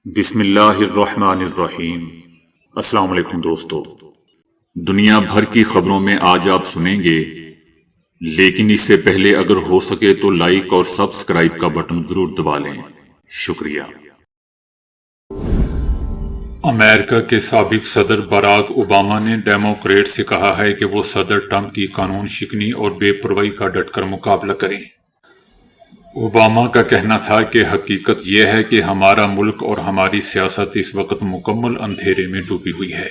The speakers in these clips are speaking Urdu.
بسم اللہ الرحمن الرحیم۔ السلام علیکم دوستو، دنیا بھر کی خبروں میں آج آپ سنیں گے، لیکن اس سے پہلے اگر ہو سکے تو لائک اور سبسکرائب کا بٹن ضرور دبا لیں۔ شکریہ۔ امریکہ کے سابق صدر باراک اوباما نے ڈیموکریٹ سے کہا ہے کہ وہ صدر ٹرمپ کی قانون شکنی اور بے پرواہی کا ڈٹ کر مقابلہ کریں۔ اوباما کا کہنا تھا کہ حقیقت یہ ہے کہ ہمارا ملک اور ہماری سیاست اس وقت مکمل اندھیرے میں ڈوبی ہوئی ہے۔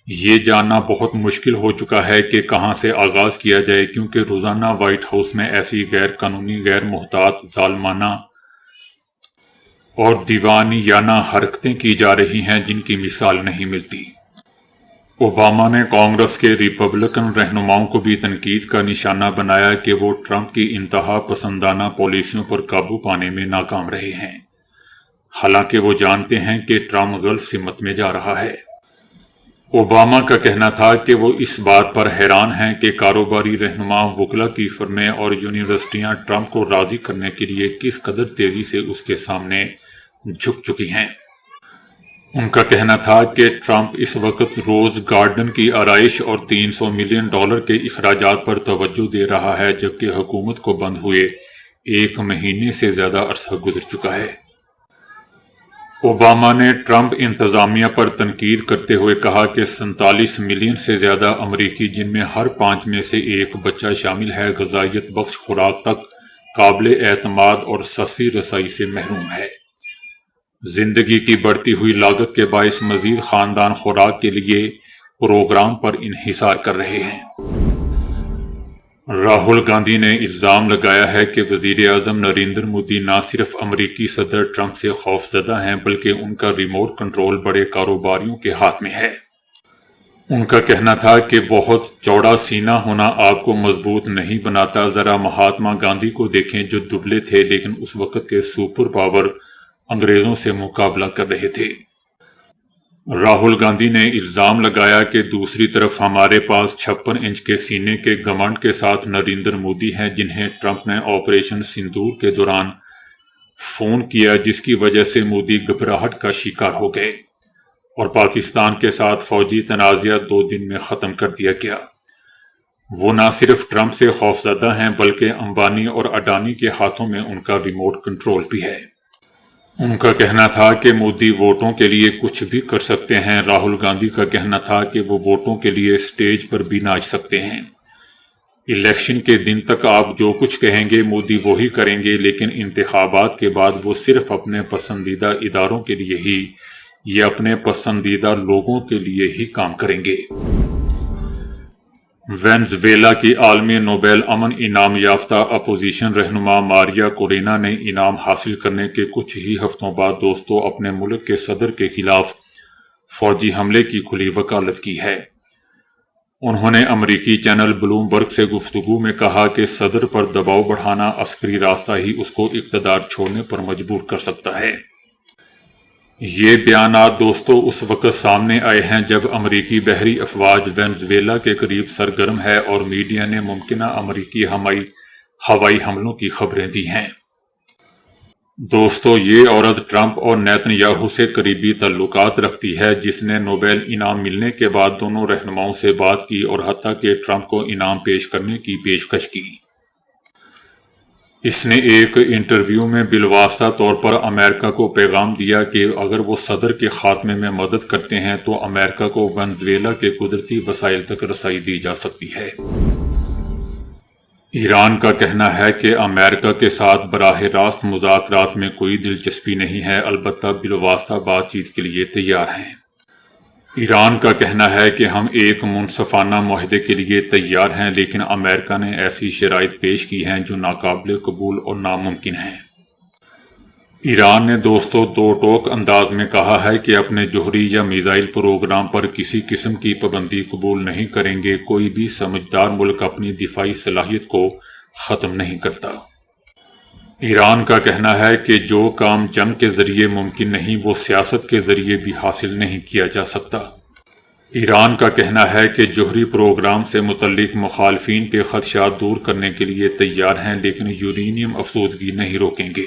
یہ جاننا بہت مشکل ہو چکا ہے کہ کہاں سے آغاز کیا جائے، کیونکہ روزانہ وائٹ ہاؤس میں ایسی غیر قانونی، غیر محتاط، ظالمانہ اور دیوانیانہ حرکتیں کی جا رہی ہیں جن کی مثال نہیں ملتی۔ اوباما نے کانگریس کے ریپبلکن رہنماؤں کو بھی تنقید کا نشانہ بنایا کہ وہ ٹرمپ کی انتہا پسندانہ پالیسیوں پر قابو پانے میں ناکام رہے ہیں، حالانکہ وہ جانتے ہیں کہ ٹرمپ غلط سمت میں جا رہا ہے۔ اوباما کا کہنا تھا کہ وہ اس بات پر حیران ہیں کہ کاروباری رہنما، وکلا کی فرمیں اور یونیورسٹیاں ٹرمپ کو راضی کرنے کے لیے کس قدر تیزی سے اس کے سامنے جھک چکی ہیں۔ ان کا کہنا تھا کہ ٹرمپ اس وقت روز گارڈن کی آرائش اور $300 ملین کے اخراجات پر توجہ دے رہا ہے، جبکہ حکومت کو بند ہوئے 1 مہینے سے زیادہ عرصہ گزر چکا ہے۔ اوباما نے ٹرمپ انتظامیہ پر تنقید کرتے ہوئے کہا کہ 47 ملین سے زیادہ امریکی، جن میں ہر 5 میں سے 1 بچہ شامل ہے، غذائیت بخش خوراک تک قابل اعتماد اور سستی رسائی سے محروم ہے۔ زندگی کی بڑھتی ہوئی لاگت کے باعث مزید خاندان خوراک کے لیے پروگرام پر انحصار کر رہے ہیں۔ راہل گاندھی نے الزام لگایا ہے کہ وزیر اعظم نریندر مودی نہ صرف امریکی صدر ٹرمپ سے خوف زدہ ہیں، بلکہ ان کا ریموٹ کنٹرول بڑے کاروباریوں کے ہاتھ میں ہے۔ ان کا کہنا تھا کہ بہت چوڑا سینہ ہونا آپ کو مضبوط نہیں بناتا، ذرا مہاتما گاندھی کو دیکھیں جو دبلے تھے لیکن اس وقت کے سپر پاور انگریزوں سے مقابلہ کر رہے تھے۔ راہل گاندھی نے الزام لگایا کہ دوسری طرف ہمارے پاس 56 انچ کے سینے کے گھمنڈ کے ساتھ نریندر مودی ہیں، جنہیں ٹرمپ نے آپریشن سندور کے دوران فون کیا، جس کی وجہ سے مودی گھبراہٹ کا شکار ہو گئے اور پاکستان کے ساتھ فوجی تنازعہ 2 دن میں ختم کر دیا گیا۔ وہ نہ صرف ٹرمپ سے خوفزدہ ہیں بلکہ امبانی اور اڈانی کے ہاتھوں میں ان کا ریموٹ کنٹرول بھی ہے۔ ان کا کہنا تھا کہ مودی ووٹوں کے لیے کچھ بھی کر سکتے ہیں۔ راہل گاندھی کا کہنا تھا کہ وہ ووٹوں کے لیے سٹیج پر بھی ناچ سکتے ہیں۔ الیکشن کے دن تک آپ جو کچھ کہیں گے مودی وہی کریں گے، لیکن انتخابات کے بعد وہ صرف اپنے پسندیدہ اداروں کے لیے ہی یا اپنے پسندیدہ لوگوں کے لیے ہی کام کریں گے۔ وینزویلا کی عالمی نوبل امن انعام یافتہ اپوزیشن رہنما ماریا کورینا نے انعام حاصل کرنے کے کچھ ہی ہفتوں بعد دوستوں اپنے ملک کے صدر کے خلاف فوجی حملے کی کھلی وکالت کی ہے۔ انہوں نے امریکی چینل بلومبرگ سے گفتگو میں کہا کہ صدر پر دباؤ بڑھانا عسکری راستہ ہی اس کو اقتدار چھوڑنے پر مجبور کر سکتا ہے۔ یہ بیانات دوستوں اس وقت سامنے آئے ہیں جب امریکی بحری افواج وینزویلا کے قریب سرگرم ہے اور میڈیا نے ممکنہ امریکی ہوائی حملوں کی خبریں دی ہیں۔ دوستو، یہ عورت ٹرمپ اور نیتن یاہو سے قریبی تعلقات رکھتی ہے، جس نے نوبل انعام ملنے کے بعد دونوں رہنماؤں سے بات کی اور حتیٰ کہ ٹرمپ کو انعام پیش کرنے کی پیشکش کی۔ اس نے ایک انٹرویو میں بالواسطہ طور پر امریکہ کو پیغام دیا کہ اگر وہ صدر کے خاتمے میں مدد کرتے ہیں تو امریکہ کو وینزویلا کے قدرتی وسائل تک رسائی دی جا سکتی ہے۔ ایران کا کہنا ہے کہ امریکہ کے ساتھ براہ راست مذاکرات میں کوئی دلچسپی نہیں ہے، البتہ بالواسطہ بات چیت کے لیے تیار ہیں۔ ایران کا کہنا ہے کہ ہم ایک منصفانہ معاہدے کے لیے تیار ہیں، لیکن امریکہ نے ایسی شرائط پیش کی ہیں جو ناقابل قبول اور ناممکن ہیں۔ ایران نے دوستوں 2 ٹوک انداز میں کہا ہے کہ اپنے جوہری یا میزائل پروگرام پر کسی قسم کی پابندی قبول نہیں کریں گے۔ کوئی بھی سمجھدار ملک اپنی دفاعی صلاحیت کو ختم نہیں کرتا۔ ایران کا کہنا ہے کہ جو کام جنگ کے ذریعے ممکن نہیں وہ سیاست کے ذریعے بھی حاصل نہیں کیا جا سکتا۔ ایران کا کہنا ہے کہ جوہری پروگرام سے متعلق مخالفین کے خدشات دور کرنے کے لیے تیار ہیں، لیکن یورینیم افسودگی نہیں روکیں گے۔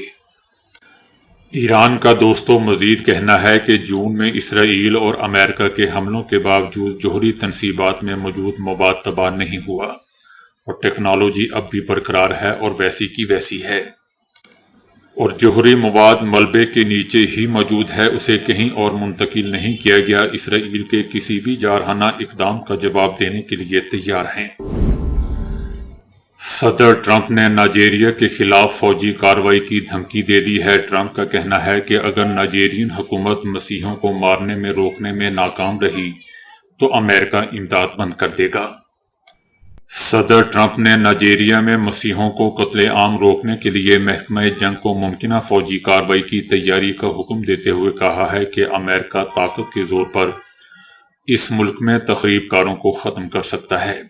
ایران کا دوستوں مزید کہنا ہے کہ جون میں اسرائیل اور امریکہ کے حملوں کے باوجود جوہری تنصیبات میں موجود مواد تباہ نہیں ہوا اور ٹیکنالوجی اب بھی برقرار ہے اور ویسی کی ویسی ہے، اور جوہری مواد ملبے کے نیچے ہی موجود ہے، اسے کہیں اور منتقل نہیں کیا گیا۔ اسرائیل کے کسی بھی جارحانہ اقدام کا جواب دینے کے لیے تیار ہیں۔ صدر ٹرمپ نے نائجیریا کے خلاف فوجی کارروائی کی دھمکی دے دی ہے۔ ٹرمپ کا کہنا ہے کہ اگر نائجیرین حکومت مسیحیوں کو مارنے میں روکنے میں ناکام رہی تو امریکہ امداد بند کر دے گا۔ صدر ٹرمپ نے نائجیریا میں مسیحیوں کو قتل عام روکنے کے لیے محکمہ جنگ کو ممکنہ فوجی کارروائی کی تیاری کا حکم دیتے ہوئے کہا ہے کہ امریکہ طاقت کے زور پر اس ملک میں تخریب کاروں کو ختم کر سکتا ہے۔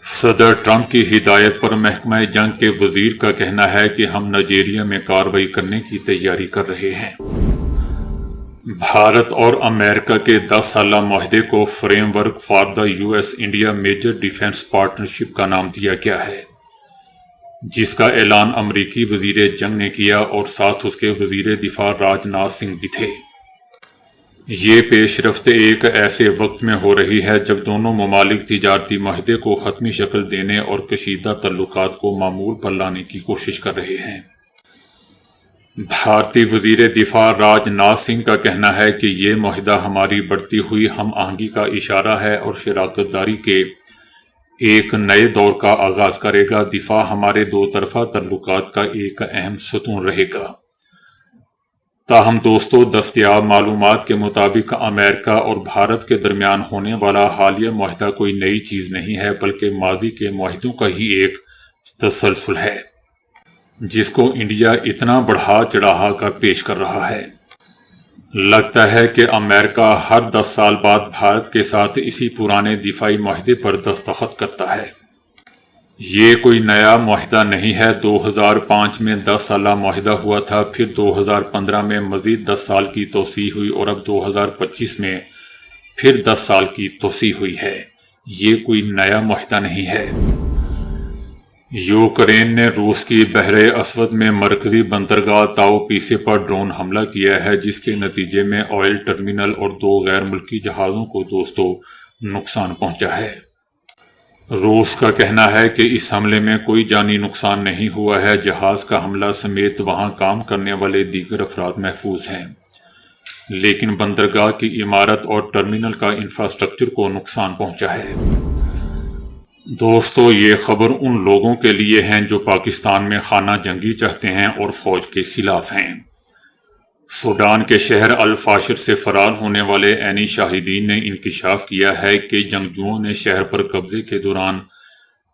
صدر ٹرمپ کی ہدایت پر محکمہ جنگ کے وزیر کا کہنا ہے کہ ہم نائجیریا میں کارروائی کرنے کی تیاری کر رہے ہیں۔ بھارت اور امریکہ کے 10 سالہ معاہدے کو framework for the US India major defence partnership کا نام دیا گیا ہے، جس کا اعلان امریکی وزیر جنگ نے کیا اور ساتھ اس کے وزیر دفاع راج ناتھ سنگھ بھی تھے۔ یہ پیش رفت ایک ایسے وقت میں ہو رہی ہے جب دونوں ممالک تجارتی معاہدے کو حتمی شکل دینے اور کشیدہ تعلقات کو معمول پر لانے کی کوشش کر رہے ہیں۔ بھارتی وزیر دفاع راج ناتھ سنگھ کا کہنا ہے کہ یہ معاہدہ ہماری بڑھتی ہوئی ہم آہنگی کا اشارہ ہے اور شراکت داری کے ایک نئے دور کا آغاز کرے گا۔ دفاع ہمارے دو طرفہ تعلقات کا ایک اہم ستون رہے گا۔ تاہم دوستو، دستیاب معلومات کے مطابق امریکہ اور بھارت کے درمیان ہونے والا حالیہ معاہدہ کوئی نئی چیز نہیں ہے، بلکہ ماضی کے معاہدوں کا ہی ایک تسلسل ہے، جس کو انڈیا اتنا بڑھا چڑھا کر پیش کر رہا ہے۔ لگتا ہے کہ امریکہ ہر 10 سال بعد بھارت کے ساتھ اسی پرانے دفاعی معاہدے پر دستخط کرتا ہے۔ یہ کوئی نیا معاہدہ نہیں ہے۔ 2005 میں 10 سالہ معاہدہ ہوا تھا، پھر 2015 میں مزید 10 سال کی توسیع ہوئی اور اب 2025 میں پھر 10 سال کی توسیع ہوئی ہے۔ یہ کوئی نیا معاہدہ نہیں ہے۔ یوکرین نے روس کی بحر اسود میں مرکزی بندرگاہ تاؤپیسے پر ڈرون حملہ کیا ہے، جس کے نتیجے میں آئل ٹرمینل اور 2 غیر ملکی جہازوں کو نقصان پہنچا ہے۔ روس کا کہنا ہے کہ اس حملے میں کوئی جانی نقصان نہیں ہوا ہے۔ جہاز کا حملہ سمیت وہاں کام کرنے والے دیگر افراد محفوظ ہیں، لیکن بندرگاہ کی عمارت اور ٹرمینل کا انفراسٹرکچر کو نقصان پہنچا ہے۔ دوستو، یہ خبر ان لوگوں کے لیے ہیں جو پاکستان میں خانہ جنگی چاہتے ہیں اور فوج کے خلاف ہیں۔ سوڈان کے شہر الفاشر سے فرار ہونے والے عینی شاہدین نے انکشاف کیا ہے کہ جنگجوؤں نے شہر پر قبضے کے دوران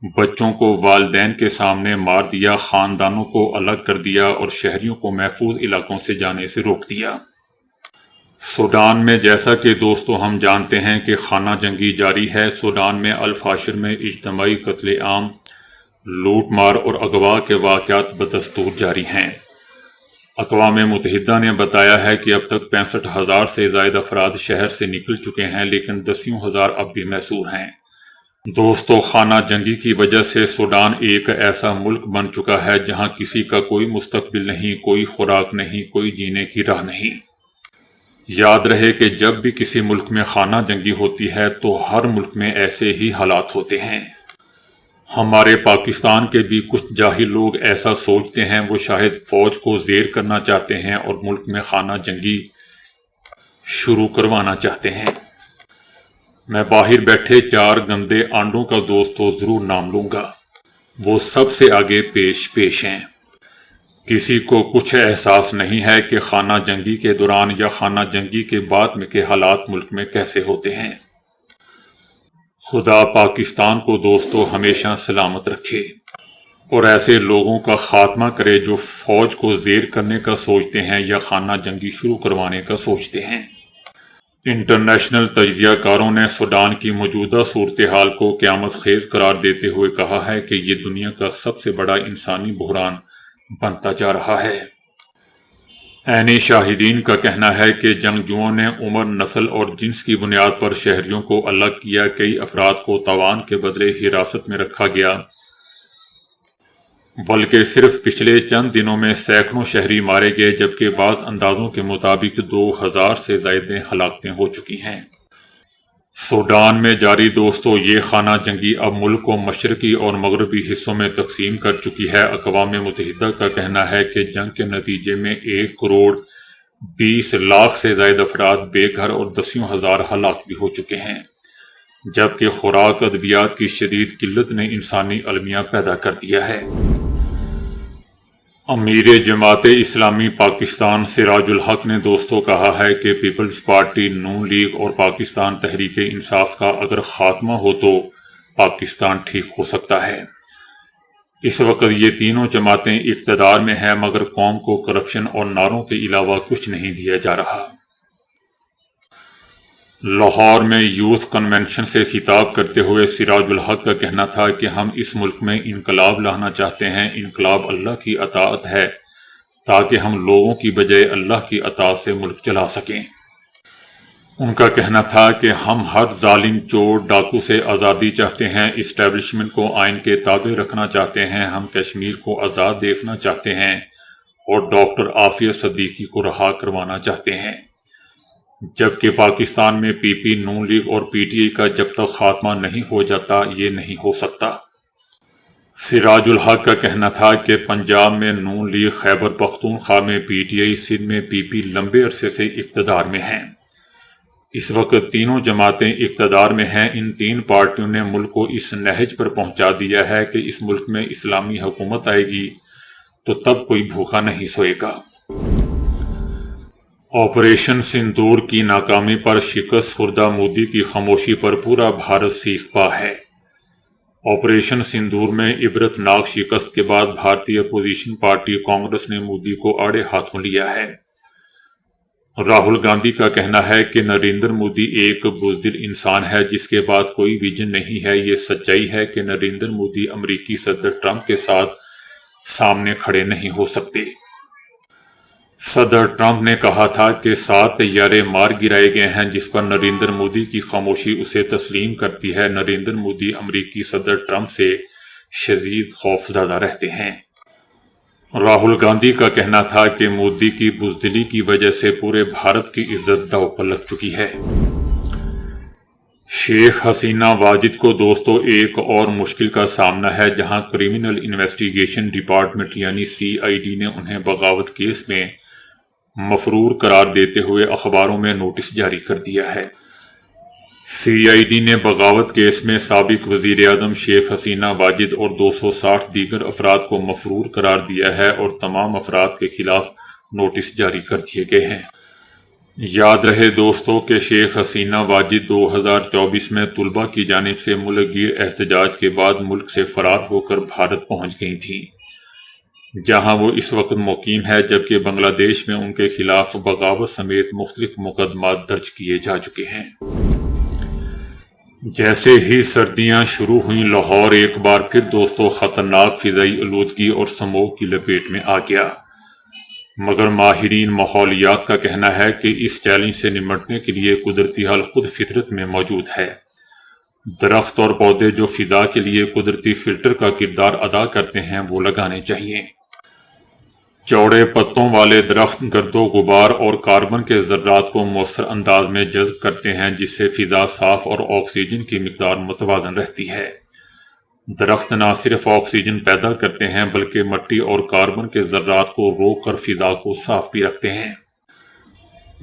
بچوں کو والدین کے سامنے مار دیا، خاندانوں کو الگ کر دیا اور شہریوں کو محفوظ علاقوں سے جانے سے روک دیا۔ سوڈان میں، جیسا کہ دوستو ہم جانتے ہیں کہ خانہ جنگی جاری ہے، سوڈان میں الفاشر میں اجتماعی قتل عام، لوٹ مار اور اغوا کے واقعات بدستور جاری ہیں۔ اقوام متحدہ نے بتایا ہے کہ اب تک 65,000 سے زائد افراد شہر سے نکل چکے ہیں، لیکن 10,000 اب بھی محصور ہیں۔ دوستو، خانہ جنگی کی وجہ سے سوڈان ایک ایسا ملک بن چکا ہے جہاں کسی کا کوئی مستقبل نہیں، کوئی خوراک نہیں، کوئی جینے کی راہ نہیں۔ یاد رہے کہ جب بھی کسی ملک میں خانہ جنگی ہوتی ہے تو ہر ملک میں ایسے ہی حالات ہوتے ہیں۔ ہمارے پاکستان کے بھی کچھ جاہل لوگ ایسا سوچتے ہیں، وہ شاید فوج کو زیر کرنا چاہتے ہیں اور ملک میں خانہ جنگی شروع کروانا چاہتے ہیں۔ میں باہر بیٹھے 4 گندے آنڈوں کا دوستو ضرور نام لوں گا، وہ سب سے آگے پیش ہیں۔ کسی کو کچھ احساس نہیں ہے کہ خانہ جنگی کے دوران یا خانہ جنگی کے بعد میں کے حالات ملک میں کیسے ہوتے ہیں۔ خدا پاکستان کو دوستو ہمیشہ سلامت رکھے اور ایسے لوگوں کا خاتمہ کرے جو فوج کو زیر کرنے کا سوچتے ہیں یا خانہ جنگی شروع کروانے کا سوچتے ہیں۔ انٹرنیشنل تجزیہ کاروں نے سوڈان کی موجودہ صورتحال کو قیامت خیز قرار دیتے ہوئے کہا ہے کہ یہ دنیا کا سب سے بڑا انسانی بحران بنتا جا رہا ہے۔ عینی شاہدین کا کہنا ہے کہ جنگجوؤں نے عمر، نسل اور جنس کی بنیاد پر شہریوں کو الگ کیا، کئی افراد کو تاوان کے بدلے حراست میں رکھا گیا، بلکہ صرف پچھلے چند دنوں میں سینکڑوں شہری مارے گئے، جبکہ بعض اندازوں کے مطابق 2000 سے زائد ہلاکتیں ہو چکی ہیں۔ سوڈان میں جاری دوستو یہ خانہ جنگی اب ملک کو مشرقی اور مغربی حصوں میں تقسیم کر چکی ہے۔ اقوام متحدہ کا کہنا ہے کہ جنگ کے نتیجے میں 1,20,00,000 سے زائد افراد بے گھر اور دسیوں ہزار ہلاک بھی ہو چکے ہیں، جبکہ خوراک ادویات کی شدید قلت نے انسانی المیہ پیدا کر دیا ہے۔ امیر جماعت اسلامی پاکستان سراج الحق نے دوستو کہا ہے کہ پیپلز پارٹی، نون لیگ اور پاکستان تحریک انصاف کا اگر خاتمہ ہو تو پاکستان ٹھیک ہو سکتا ہے۔ اس وقت یہ تینوں جماعتیں اقتدار میں ہیں، مگر قوم کو کرپشن اور نعروں کے علاوہ کچھ نہیں دیا جا رہا۔ لاہور میں یوتھ کنونشن سے خطاب کرتے ہوئے سراج الحق کا کہنا تھا کہ ہم اس ملک میں انقلاب لانا چاہتے ہیں۔ انقلاب اللہ کی اطاعت ہے تاکہ ہم لوگوں کی بجائے اللہ کی اطاعت سے ملک چلا سکیں۔ ان کا کہنا تھا کہ ہم ہر ظالم، چور، ڈاکو سے آزادی چاہتے ہیں، اسٹیبلشمنٹ کو آئین کے تابع رکھنا چاہتے ہیں، ہم کشمیر کو آزاد دیکھنا چاہتے ہیں اور ڈاکٹر عافیہ صدیقی کو رہا کروانا چاہتے ہیں۔ جبکہ پاکستان میں پی پی، نون لیگ اور پی ٹی آئی کا جب تک خاتمہ نہیں ہو جاتا یہ نہیں ہو سکتا۔ سراج الحق کا کہنا تھا کہ پنجاب میں نون لیگ، خیبر پختونخوا میں پی ٹی آئی، سندھ میں پی پی لمبے عرصے سے اقتدار میں ہیں۔ اس وقت تینوں جماعتیں اقتدار میں ہیں۔ ان تین پارٹیوں نے ملک کو اس نہج پر پہنچا دیا ہے کہ اس ملک میں اسلامی حکومت آئے گی تو تب کوئی بھوکا نہیں سوئے گا۔ آپریشن سندور کی ناکامی پر شکست خوردہ مودی کی خاموشی پر پورا بھارت سیخ پا ہے۔ آپریشن سندور میں عبرتناک شکست کے بعد بھارتی اپوزیشن پارٹی کانگریس نے مودی کو آڑے ہاتھوں لیا ہے۔ راہل گاندھی کا کہنا ہے کہ نریندر مودی ایک بزدل انسان ہے جس کے بعد کوئی ویژن نہیں ہے۔ یہ سچائی ہے کہ نریندر مودی امریکی صدر ٹرمپ کے ساتھ سامنے کھڑے نہیں ہو سکتے۔ صدر ٹرمپ نے کہا تھا کہ 7 طیارے مار گرائے گئے ہیں، جس پر نریندر مودی کی خاموشی اسے تسلیم کرتی ہے۔ نریندر مودی امریکی صدر ٹرمپ سے شدید خوف زدہ رہتے ہیں۔ راہل گاندھی کا کہنا تھا کہ مودی کی بزدلی کی وجہ سے پورے بھارت کی عزت داؤ پر لگ چکی ہے۔ شیخ حسینہ واجد کو دوستو ایک اور مشکل کا سامنا ہے، جہاں کرمنل انویسٹیگیشن ڈپارٹمنٹ یعنی CID نے انہیں بغاوت کیس میں مفرور قرار دیتے ہوئے اخباروں میں نوٹس جاری کر دیا ہے۔ CID نے بغاوت کیس میں سابق وزیر اعظم شیخ حسینہ واجد اور 260 دیگر افراد کو مفرور قرار دیا ہے اور تمام افراد کے خلاف نوٹس جاری کر دیے گئے ہیں۔ یاد رہے دوستو کہ شیخ حسینہ واجد 2024 میں طلبہ کی جانب سے ملک گیر احتجاج کے بعد ملک سے فرار ہو کر بھارت پہنچ گئی تھیں، جہاں وہ اس وقت مقیم ہے، جبکہ بنگلہ دیش میں ان کے خلاف بغاوت سمیت مختلف مقدمات درج کیے جا چکے ہیں۔ جیسے ہی سردیاں شروع ہوئیں، لاہور ایک بار پھر دوستو خطرناک فضائی آلودگی اور سموگ کی لپیٹ میں آ گیا، مگر ماہرین ماحولیات کا کہنا ہے کہ اس چیلنج سے نمٹنے کے لیے قدرتی حل خود فطرت میں موجود ہے۔ درخت اور پودے جو فضا کے لیے قدرتی فلٹر کا کردار ادا کرتے ہیں وہ لگانے چاہیے۔ چوڑے پتوں والے درخت گرد و غبار اور کاربن کے ذرات کو مؤثر انداز میں جذب کرتے ہیں، جس سے فضا صاف اور آکسیجن کی مقدار متوازن رہتی ہے۔ درخت نہ صرف آکسیجن پیدا کرتے ہیں بلکہ مٹی اور کاربن کے ذرات کو روک کر فضا کو صاف بھی رکھتے ہیں۔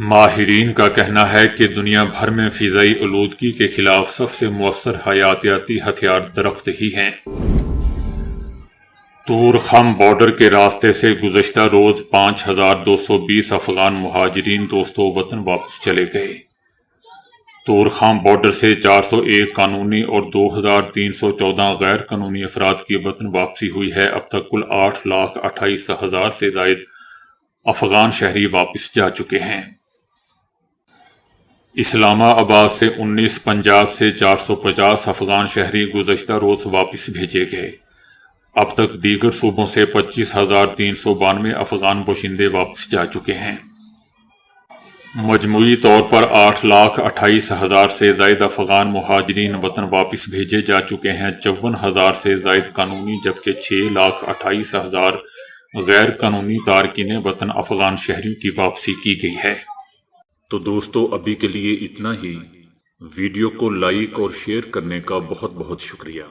ماہرین کا کہنا ہے کہ دنیا بھر میں فضائی آلودگی کے خلاف سب سے مؤثر حیاتیاتی ہتھیار درخت ہی ہیں۔ تورخم بارڈر کے راستے سے گزشتہ روز 5220 افغان مہاجرین دوستو وطن واپس چلے گئے۔ تورخم بارڈر سے 401 قانونی اور 2314 غیر قانونی افراد کی وطن واپسی ہوئی ہے۔ اب تک کل 8,28,000 سے زائد افغان شہری واپس جا چکے ہیں۔ اسلام آباد سے 19، پنجاب سے 450 افغان شہری گزشتہ روز واپس بھیجے گئے۔ اب تک دیگر صوبوں سے 25,392 افغان باشندے واپس جا چکے ہیں۔ مجموعی طور پر 8,28,000 سے زائد افغان مہاجرین وطن واپس بھیجے جا چکے ہیں۔ 54,000 سے زائد قانونی جبکہ 6,28,000 غیر قانونی تارکین وطن افغان شہریوں کی واپسی کی گئی ہے۔ تو دوستو ابھی کے لیے اتنا ہی۔ ویڈیو کو لائک اور شیئر کرنے کا بہت بہت شکریہ۔